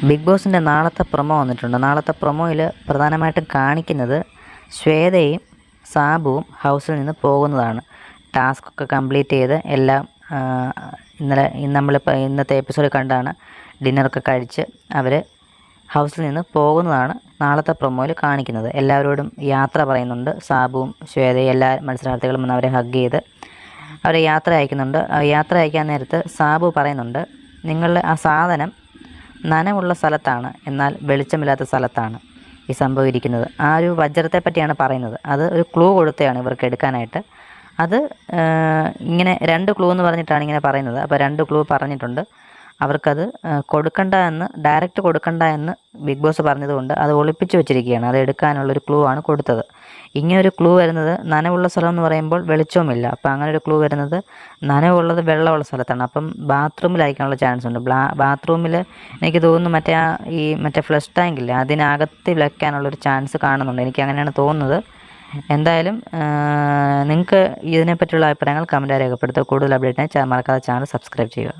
Big ബോസിൻ്റെ നാളത്തെ promo വന്നിട്ടുണ്ട്. നാളത്തെ പ്രൊമോയിൽ പ്രധാനമായിട്ടും കാണിക്കുന്നത് ശ്വേതയും സാബുവും ഹൗസിൽ നിന്ന് പോകുന്നതാണ്. ടാസ്കൊക്കെ കംപ്ലീറ്റ് ചെയ്ത് എല്ലാം ഇന്നത്തെ എപ്പിസോഡ് കണ്ടാണ് ഡിന്നറൊക്കെ കഴിച്ച് അവർ ഹൗസിൽ നിന്ന് പോകുന്നതാണ് നാളത്തെ പ്രൊമോയിൽ കാണിക്കുന്നത്. എല്ലാവരോടും യാത്ര പറയുന്നുണ്ട്. സാബുവും ശ്വേതയും എല്ലാ മത്സരാർത്ഥികളും വന്ന് അവരെ ഹഗ് ചെയ്ത് അവരെ യാത്ര അയക്കുന്നുണ്ട്. യാത്ര അയക്കാൻ നേരത്ത് സാബു പറയുന്നുണ്ട്, നിങ്ങളുടെ ആ സാധനം നനവുള്ള സ്ഥലത്താണ്, എന്നാൽ വെളിച്ചമില്ലാത്ത സ്ഥലത്താണ് ഈ സംഭവം ഇരിക്കുന്നത്. ആ ഒരു വജ്രത്തെ പറ്റിയാണ് പറയുന്നത്. അത് ഒരു ക്ലൂ കൊടുത്തതാണ് ഇവർക്ക് എടുക്കാനായിട്ട്. അത് ഇങ്ങനെ 2 ക്ലൂ എന്ന് പറഞ്ഞിട്ടാണ് ഇങ്ങനെ പറയുന്നത്. അപ്പോൾ 2 ക്ലൂ പറഞ്ഞിട്ടുണ്ട്. അവർക്കത് ഡയറക്റ്റ് കൊടുക്കണ്ട എന്ന് ബിഗ് ബോസ് പറഞ്ഞതുകൊണ്ട് അത് ഒളിപ്പിച്ച് വെച്ചിരിക്കുകയാണ്. അത് എടുക്കാനുള്ളൊരു ക്ലൂ ആണ് കൊടുത്തത്. ഇങ്ങനൊരു ക്ലൂ വരുന്നത് നനവുള്ള സ്ഥലം എന്ന് പറയുമ്പോൾ വെളിച്ചവുമില്ല. അപ്പോൾ അങ്ങനെ ഒരു ക്ലൂ വരുന്നത് നനവുള്ളത് വെള്ളമുള്ള സ്ഥലത്താണ്. അപ്പം ബാത്റൂമിലായിരിക്കാനുള്ള ചാൻസ് ഉണ്ട്. ബാത്റൂമിൽ എനിക്ക് തോന്നുന്നു മറ്റേ ഫ്ലഷ് ടാങ്കില്ലേ, അതിനകത്ത് വെക്കാനുള്ളൊരു ചാൻസ് കാണുന്നുണ്ട്. എനിക്ക് അങ്ങനെയാണ് തോന്നുന്നത്. എന്തായാലും നിങ്ങൾക്ക് ഇതിനെപ്പറ്റിയുള്ള അഭിപ്രായങ്ങൾ കമൻറ്റായി രേഖപ്പെടുത്തുക. കൂടുതൽ അപ്ഡേറ്റിനായി മറക്കാതെ ചാനൽ സബ്സ്ക്രൈബ് ചെയ്യുക.